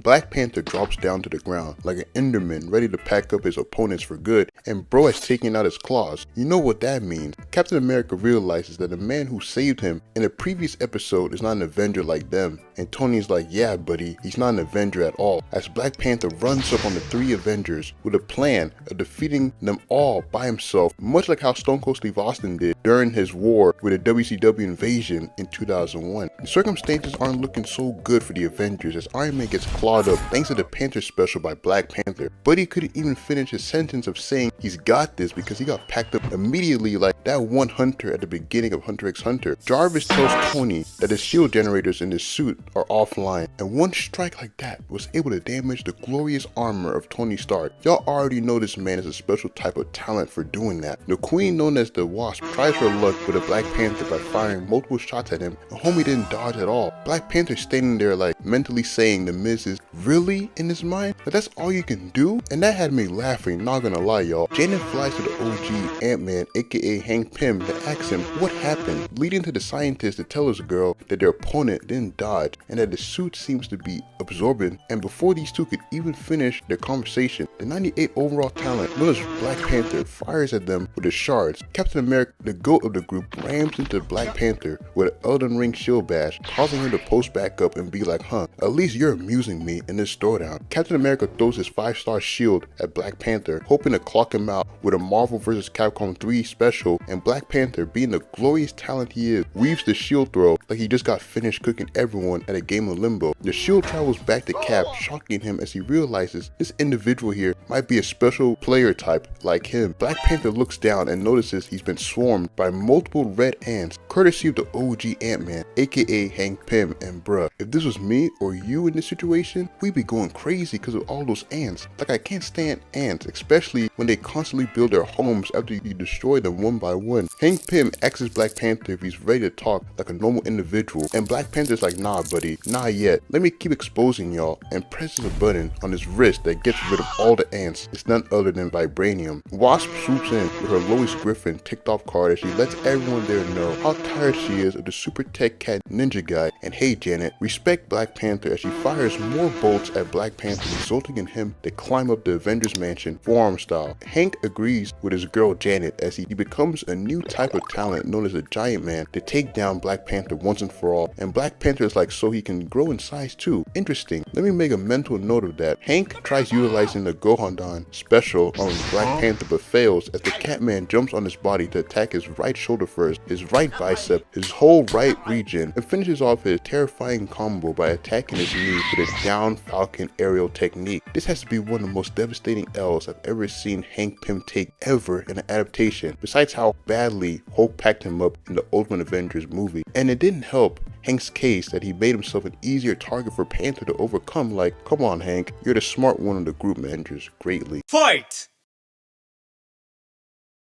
A: Black Panther drops down to the ground like an Enderman ready to pack up his opponents for good, and bro has taken out his claws. You know what that means. Captain America realizes that the man who saved him in a previous episode is not an Avenger like them, and Tony's like, yeah buddy, he's not an Avenger at all, as Black Panther runs up on the three Avengers with a plan of defeating them all by himself, much like how Stone Cold Steve Austin did during his war with the WCW invasion in 2001. The circumstances aren't looking so good for the Avengers as Iron Man gets clawed up thanks to the Panther special by Black Panther, but he couldn't even finish his sentence of saying he's got this because he got packed up immediately like that one Hunter at the beginning of Hunter x Hunter. Jarvis tells Tony that his shield generators in his suit are offline, and one strike like that was able to damage the glorious armor of Tony Stark. Y'all already know this man is a special type of talent for doing that. The Queen, known as the Wasp, tries her luck with a Black Panther by firing multiple shots at him, and homie didn't dodge at all. Black Panther standing there like mentally saying the Miz is really in his mind, but that's all you can do? And that had me laughing, not gonna lie, y'all. Janet flies to the OG Ant-Man, aka Hank Pym, to ask him what happened, leading to the scientist to tell his girl that their opponent didn't dodge and that the suit seems to be absorbent. And before these two could even finish their conversation, the 98 overall talent known as Black Panther fires at them with his shards. Captain America, the GOAT of the group, rams into Black Panther with an Elden Ring shield bash, causing him to post back up and be like, huh, at least you're amusing me in this throwdown. Captain America throws his 5-star shield at Black Panther, hoping to clock him out with a Marvel vs. Capcom 3 special, and Black Panther, being the glorious talent he is, weaves the shield throw like he just got finished cooking everyone at a game of Limbo. The shield travels back to Cap, shocking him as he realizes this individual here might be a special player type like him. Black Panther looks down and notices he's been swarmed by multiple red ants, courtesy of the OG Ant-Man, aka Hank Pym, and bruh, if this was me or you in this situation, we be going crazy because of all those ants. Like, I can't stand ants, especially when they constantly build their homes after you destroy them one by one. Hank Pym asks Black Panther if he's ready to talk like a normal individual, and Black Panther's like, nah buddy, not yet. Let me keep exposing y'all, and presses a button on his wrist that gets rid of all the ants. It's none other than vibranium. Wasp swoops in with her Lois Griffin ticked off card as she lets everyone there know how tired she is of the super tech cat ninja guy, and hey Janet, respect Black Panther as she fires more bolts at Black Panther, resulting in him to climb up the Avengers mansion forearm style. Hank agrees with his girl Janet as he becomes a new type of talent known as a Giant Man to take down Black Panther once and for all, and Black Panther is like, so he can grow in size too. Interesting. Let me make a mental note of that. Hank tries utilizing the Gohandan special on Black Panther but fails as the Catman jumps on his body to attack his right shoulder first, his right bicep, his whole right region, and finishes off his terrifying combo by attacking his knee with a down Falcon aerial technique. This has to be one of the most devastating L's I've ever seen Hank Pym take ever in an adaptation, besides how badly Hulk packed him up in the Ultimate Avengers movie. And it didn't help Hank's case that he made himself an easier target for Panther to overcome. Like, come on Hank, you're the smart one of the group managers, greatly.
B: Fight!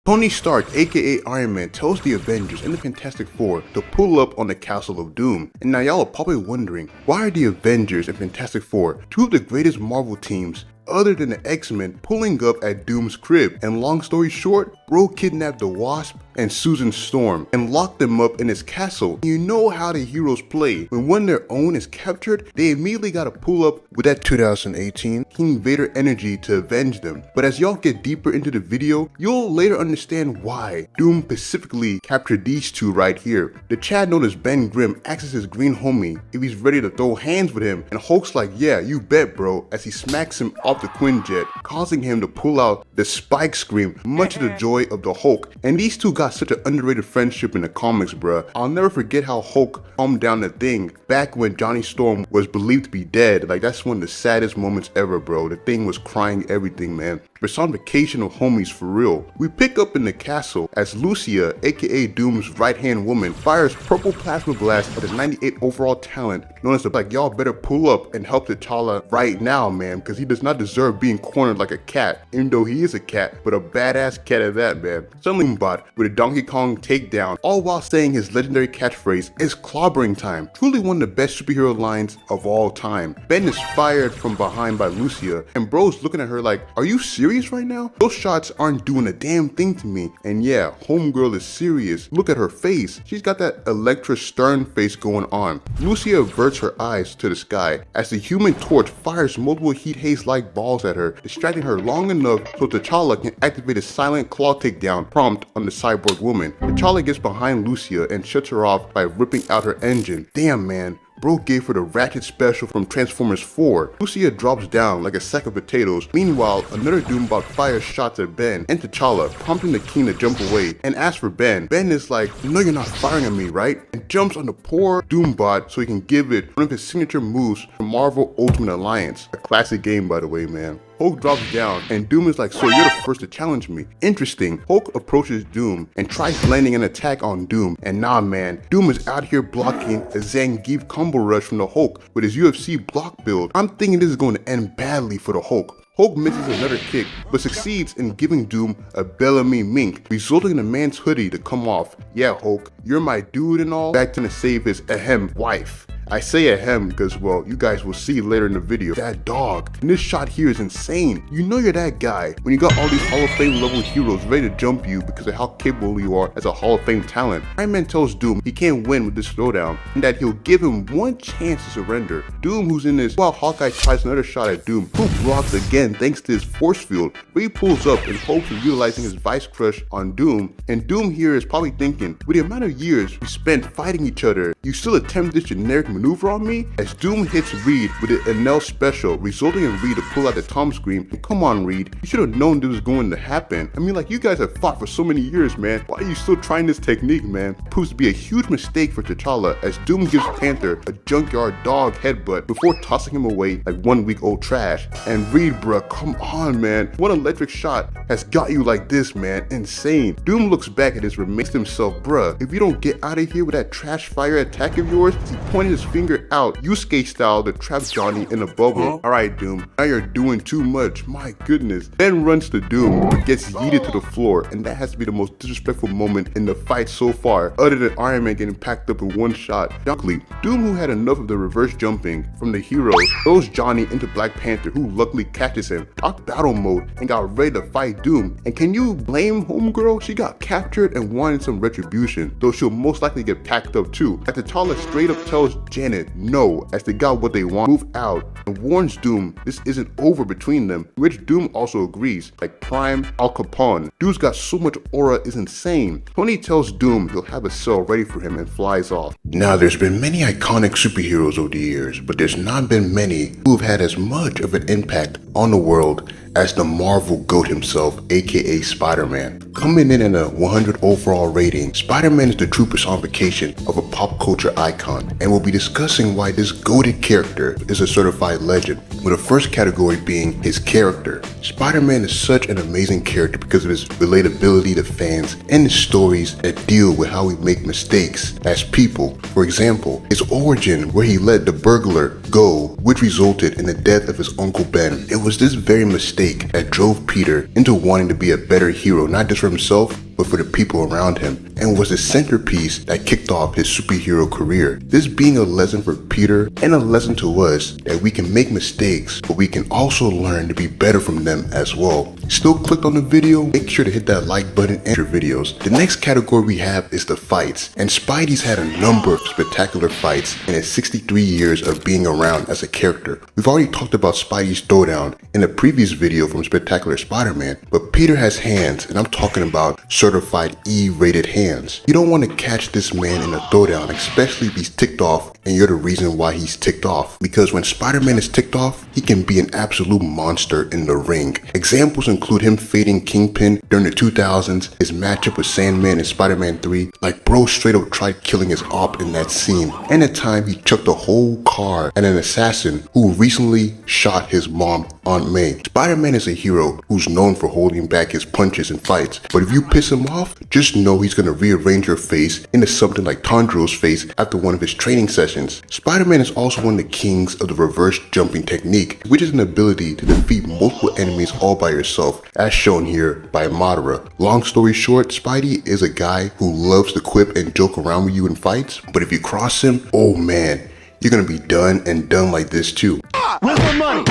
A: Tony Stark, aka Iron Man, tells the Avengers and the Fantastic Four to pull up on the Castle of Doom. And now y'all are probably wondering, why are the Avengers and Fantastic Four, two of the greatest Marvel teams other than the X-Men, pulling up at Doom's crib? And long story short, bro kidnapped the Wasp and Susan Storm and locked them up in his castle. You know how the heroes play. When one of their own is captured, they immediately gotta pull up with that 2018 King Vader energy to avenge them. But as y'all get deeper into the video, you'll later understand why Doom specifically captured these two right here. The Chad known as Ben Grimm asks his green homie if he's ready to throw hands with him, and Hulk's like, yeah, you bet bro, as he smacks him off the Quinjet, causing him to pull out the Spike Scream, much to the joy of the Hulk. And these two got such an underrated friendship in the comics, bruh. I'll never forget how Hulk calmed down the Thing back when Johnny Storm was believed to be dead. Like, that's one of the saddest moments ever, bro. The Thing was crying everything, man. Personification of homies for real. We pick up in the castle as Lucia, aka Doom's right-hand woman, fires purple plasma blast at his 98 overall talent, known as the like, y'all better pull up and help T'Challa right now, man, because he does not deserve being cornered like a cat, even though he is a cat, but a badass cat at that, man. Suddenly Bot with a Donkey Kong takedown, all while saying his legendary catchphrase, "It's clobbering time." Truly one of the best superhero lines of all time. Ben is fired from behind by Lucia, and bro's looking at her like, are you serious right now? Those shots aren't doing a damn thing to me. And yeah, homegirl is serious. Look at her face. She's got that Elektra Stern face going on. Lucia averts her eyes to the sky as the Human Torch fires multiple heat haze-like balls at her, distracting her long enough so T'Challa can activate a silent claw takedown prompt on the cyborg woman. T'Challa gets behind Lucia and shuts her off by ripping out her engine. Damn, man. Bro gave her the Ratchet special from Transformers 4. Lucia drops down like a sack of potatoes. Meanwhile, another Doombot fires shots at Ben and T'Challa, prompting the king to jump away and ask for Ben. Ben is like, no, you're not firing at me, right? And jumps on the poor Doombot so he can give it one of his signature moves from Marvel Ultimate Alliance. A classic game, by the way, man. Hulk drops down and Doom is like, so you're the first to challenge me. Interesting. Hulk approaches Doom and tries landing an attack on Doom, and nah man, Doom is out here blocking a Zangief combo rush from the Hulk with his UFC block build. I'm thinking this is going to end badly for the Hulk. Hulk misses another kick, but succeeds in giving Doom a Bellamy mink, resulting in a man's hoodie to come off. Yeah Hulk, you're my dude and all, back to save his wife. I say ahem because, well, you guys will see later in the video. That dog. And this shot here is insane. You know you're that guy when you got all these Hall of Fame level heroes ready to jump you because of how capable you are as a Hall of Fame talent. Iron Man tells Doom he can't win with this throwdown and that he'll give him one chance to surrender. Doom, who's in this, while Hawkeye tries another shot at Doom, who blocks again thanks to his force field, but he pulls up in hopes of utilizing his Vice Crush on Doom. And Doom here is probably thinking, with the amount of years we spent fighting each other, you still attempt this generic maneuver on me? As Doom hits Reed with an Enel special, resulting in Reed to pull out the Tom Scream. And come on Reed, you should have known this was going to happen. I mean, like, you guys have fought for so many years, man. Why are you still trying this technique, man? It proves to be a huge mistake for T'Challa as Doom gives Panther a junkyard dog headbutt before tossing him away like 1 week old trash. And Reed, bruh, come on, man. What electric shot has got you like this, man? Insane. Doom looks back at his remains himself, bruh. If you don't get out of here with that trash fire attack of yours, he pointed his his finger out, Yusuke style, to trap Johnny in a bubble. Alright, Doom, now you're doing too much, my goodness. Ben runs to Doom, but gets yeeted to the floor, and that has to be the most disrespectful moment in the fight so far, other than Iron Man getting packed up in one shot. Luckily, Doom, who had enough of the reverse jumping from the heroes, throws Johnny into Black Panther, who luckily catches him, locked battle mode, and got ready to fight Doom. And can you blame Homegirl? She got captured and wanted some retribution, though she'll most likely get packed up too. Like T'Challa straight up tells Janet no, as they got what they want, move out, and warns Doom this isn't over between them, which Doom also agrees, like Prime Al Capone. Dude's got so much aura is insane. Tony tells Doom he'll have a cell ready for him and flies off. Now, there's been many iconic superheroes over the years, but there's not been many who have had as much of an impact on the world as the Marvel GOAT himself, aka Spider-Man. Coming in at a 100 overall rating, Spider-Man is the true personification of a pop culture icon, and we'll be discussing why this goated character is a certified legend, with the first category being his character. Spider-Man is such an amazing character because of his relatability to fans and his stories that deal with how we make mistakes as people. For example, his origin where he let the burglar go, which resulted in the death of his Uncle Ben. It was this very mistake that drove Peter into wanting to be a better hero, not just for himself, but for the people around him, and was the centerpiece that kicked off his superhero career. This being a lesson for Peter and a lesson to us that we can make mistakes, but we can also learn to be better from them as well. Still clicked on the video? Make sure to hit that like button and your videos. The next category we have is the fights, and Spidey's had a number of spectacular fights in his 63 years of being around as a character. We've already talked about Spidey's Throwdown in a previous video from Spectacular Spider-Man, but Peter has hands, and I'm talking about certified E-rated hands. You don't want to catch this man in a throwdown, especially if he's ticked off and you're the reason why he's ticked off. Because when Spider-Man is ticked off, he can be an absolute monster in the ring. Examples include him fading Kingpin during the 2000s, his matchup with Sandman in Spider-Man 3, like bro straight up tried killing his op in that scene, and the time he chucked a whole car at an assassin who recently shot his mom, Aunt May. Spider-Man is a hero who's known for holding back his punches in fights, but if you piss him off, just know he's gonna rearrange your face into something like Tondro's face after one of his training sessions. Spider-Man is also one of the kings of the reverse jumping technique, which is an ability to defeat multiple enemies all by yourself, as shown here by Madara. Long story short, Spidey is a guy who loves to quip and joke around with you in fights, but if you cross him, oh man, you're gonna be done and done like this too.
B: Where's my money?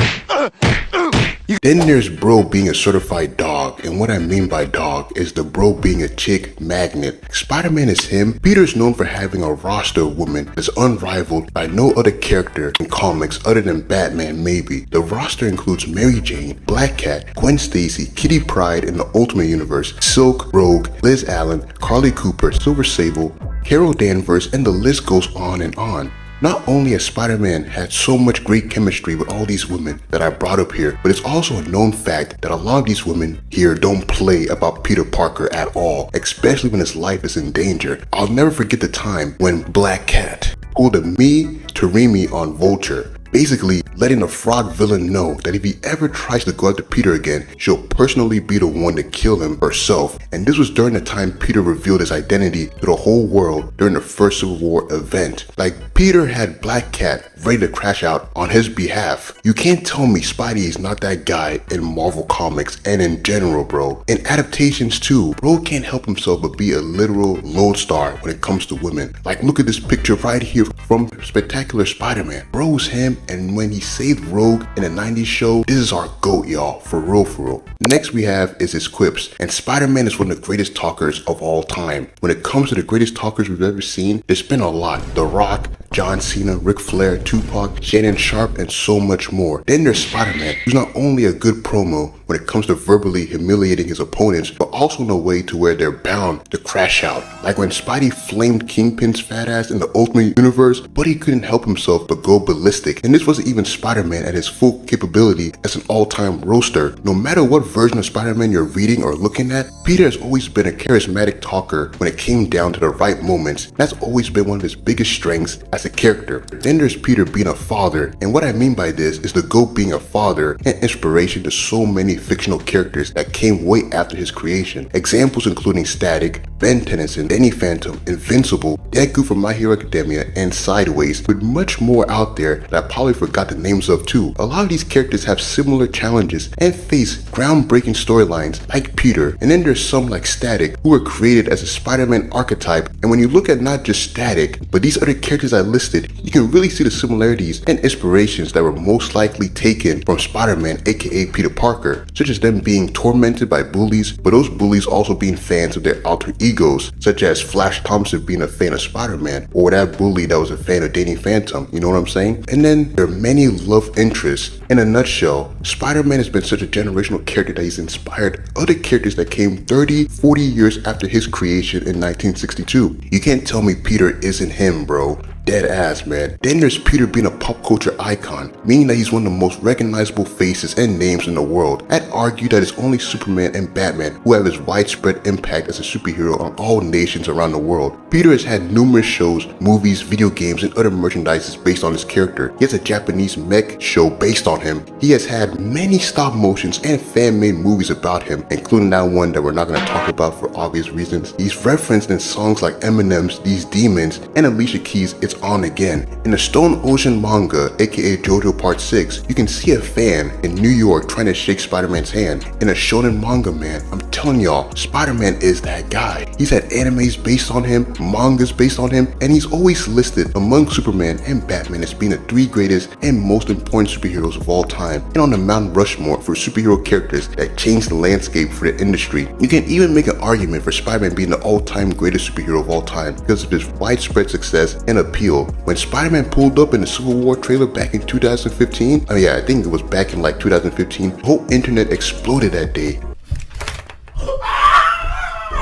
A: Then there's bro being a certified dog, and what I mean by dog is the bro being a chick magnet. Spider-Man is him. Peter's known for having a roster of women that's unrivaled by no other character in comics other than Batman maybe. The roster includes Mary Jane, Black Cat, Gwen Stacy, Kitty Pryde in the Ultimate Universe, Silk, Rogue, Liz Allen, Carly Cooper, Silver Sable, Carol Danvers, and the list goes on and on. Not only has Spider-Man had so much great chemistry with all these women that I brought up here, but it's also a known fact that a lot of these women here don't play about Peter Parker at all, especially when his life is in danger. I'll never forget the time when Black Cat pulled a me to Remy on Vulture, basically letting the frog villain know that if he ever tries to go after Peter again, she'll personally be the one to kill him herself. And this was during the time Peter revealed his identity to the whole world during the first Civil War event. Like, Peter had Black Cat ready to crash out on his behalf. You can't tell me Spidey is not that guy in Marvel Comics and in general, bro. In adaptations too, bro can't help himself but be a literal lodestar when it comes to women. Like, look at this picture right here from Spectacular Spider-Man. Bro's him, and when he saved Rogue in a 90s show, this is our GOAT, y'all, for real, for real. Next we have is his quips, and Spider-Man is one of the greatest talkers of all time. When it comes to the greatest talkers we've ever seen, there's been a lot. The Rock, John Cena, Ric Flair, Tupac, Shannon Sharp, and so much more. Then there's Spider-Man, who's not only a good promo when it comes to verbally humiliating his opponents, but also in a way to where they're bound to crash out. Like when Spidey flamed Kingpin's fat ass in the Ultimate Universe, but he couldn't help himself but go ballistic. And this wasn't even Spider-Man at his full capability as an all-time roaster. No matter what version of Spider-Man you're reading or looking at, Peter has always been a charismatic talker when it came down to the right moments. That's always been one of his biggest strengths as a character. Then there's Peter being a father, and what I mean by this is the GOAT being a father and inspiration to so many fictional characters that came way after his creation. Examples including Static, Ben Tennyson, Danny Phantom, Invincible, Deku from My Hero Academia, and Sideways, with much more out there that I probably forgot the names of too. A lot of these characters have similar challenges and face groundbreaking storylines like Peter, and then there's some like Static who were created as a Spider-Man archetype, and when you look at not just Static, but these other characters I listed, you can really see the similarities and inspirations that were most likely taken from Spider-Man aka Peter Parker, such as them being tormented by bullies, but those bullies also being fans of their alter egos, such as Flash Thompson being a fan of Spider-Man, or that bully that was a fan of Danny Phantom, you know what I'm saying? And then there are many love interests. In a nutshell, Spider-Man has been such a generational character that he's inspired other characters that came 30, 40 years after his creation in 1962. You can't tell me Peter isn't him, bro. Dead ass, man. Then there's Peter being a pop culture icon, meaning that he's one of the most recognizable faces and names in the world. I'd argue that it's only Superman and Batman who have his widespread impact as a superhero on all nations around the world. Peter has had numerous shows, movies, video games, and other merchandises based on his character. He has a Japanese mech show based on him. He has had many stop motions and fan-made movies about him, including that one that we're not going to talk about for obvious reasons. He's referenced in songs like Eminem's These Demons and Alicia Keys' It's On Again. In the Stone Ocean manga, aka JoJo Part 6, you can see a fan in New York trying to shake Spider-Man's hand. In a shonen manga, man, I'm telling y'all, Spider-Man is that guy. He's had animes based on him, mangas based on him, and he's always listed among Superman and Batman as being the 3 greatest and most important superheroes of all time, and on the Mount Rushmore for superhero characters that changed the landscape for the industry. You can even make an argument for Spider-Man being the all-time greatest superhero of all time because of his widespread success and appeal. When Spider-Man pulled up in the Civil War trailer back in 2015, I think it was back in like 2015, the whole internet exploded that day.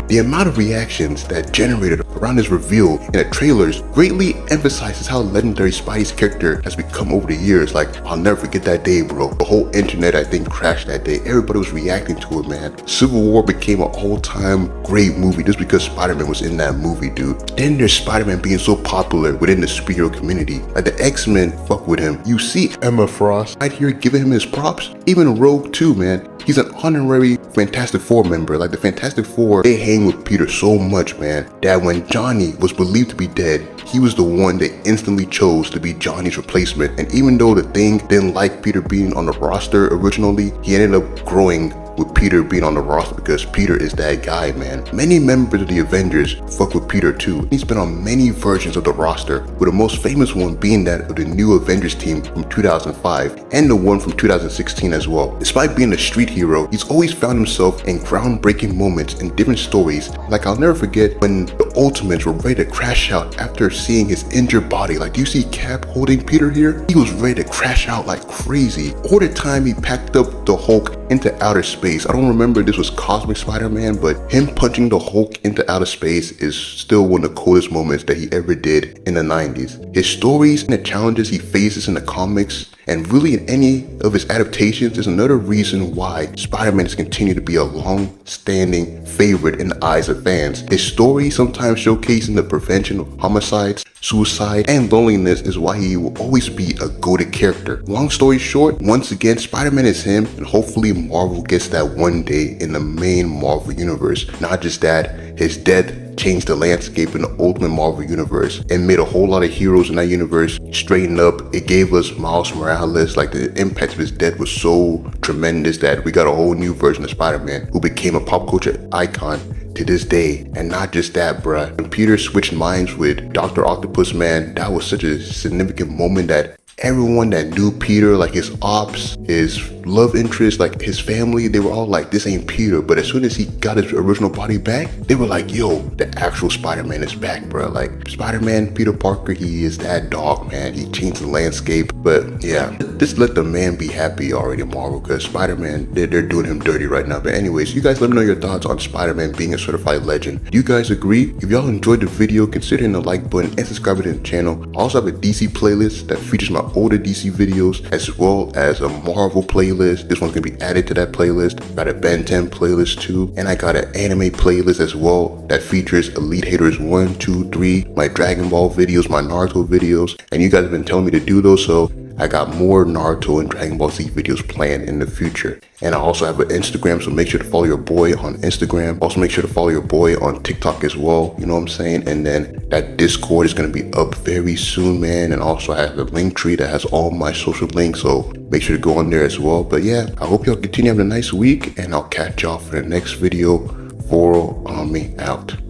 A: The amount of reactions that generated around his reveal in the trailers greatly emphasizes how legendary Spidey's character has become over the years. Like, I'll never forget that day, bro. The whole internet, I think, crashed that day. Everybody was reacting to it, man. Civil War became an all-time great movie just because Spider-Man was in that movie, dude. Then there's Spider-Man being so popular within the superhero community. Like, the X-Men fuck with him. You see Emma Frost right here giving him his props. Even Rogue too, man. He's an honorary Fantastic Four member. Like, the Fantastic Four, they hang with Peter so much, man, that when Johnny was believed to be dead, he was the one they instantly chose to be Johnny's replacement. And even though the Thing didn't like Peter being on the roster originally, he ended up growing with Peter being on the roster because Peter is that guy, man. Many members of the Avengers fuck with Peter too. He's been on many versions of the roster, with the most famous one being that of the new Avengers team from 2005 and the one from 2016 as well. Despite being a street hero, he's always found himself in groundbreaking moments and different stories. Like, I'll never forget when the Ultimates were ready to crash out after seeing his injured body. Like, do you see Cap holding Peter here? He was ready to crash out like crazy. Or the time he packed up the Hulk into outer space. I don't remember if this was Cosmic Spider-Man, but him punching the Hulk into outer space is still one of the coolest moments that he ever did in the 90s. His stories and the challenges he faces in the comics, and really in any of his adaptations, is another reason why Spider-Man has continued to be a long-standing favorite in the eyes of fans. His story, sometimes showcasing the prevention of homicides, suicide, and loneliness, is why he will always be a goated character. Long story short, once again, Spider-Man is him, and hopefully Marvel gets that one day in the main Marvel universe. Not just that, his death changed the landscape in the Ultimate Marvel universe and made a whole lot of heroes in that universe straighten up. It gave us Miles Morales. Like, the impact of his death was so tremendous that we got a whole new version of Spider-Man who became a pop culture icon to this day. And not just that, bruh. When Peter switched minds with Dr. Octopus, man, that was such a significant moment that everyone that knew Peter, like his ops, his love interest, like his family, they were all like, this ain't Peter. But as soon as he got his original body back, they were like, yo, the actual Spider-Man is back, bro. Like, Spider-Man, Peter Parker, he is that dog, man. He changed the landscape. But yeah, just let the man be happy already, Marvel, because Spider-Man, they're doing him dirty right now. But anyways, you guys let me know your thoughts on Spider-Man being a certified legend. Do you guys agree? If y'all enjoyed the video, consider hitting the like button and subscribing to the channel. I also have a DC playlist that features my older DC videos as well as a Marvel playlist. This one's gonna be added to that playlist. Got a Ben 10 playlist too, and I got an anime playlist as well that features Elite Haters 1, 2, 3, my Dragon Ball videos, my Naruto videos, and you guys have been telling me to do those, so I got more Naruto and Dragon Ball Z videos planned in the future. And I also have an Instagram, so make sure to follow your boy on Instagram. Also make sure to follow your boy on TikTok as well, you know what I'm saying? And then that Discord is going to be up very soon, man. And also I have a link tree that has all my social links, so make sure to go on there as well. But yeah, I hope y'all continue having a nice week, and I'll catch y'all for the next video. VoroAMI out.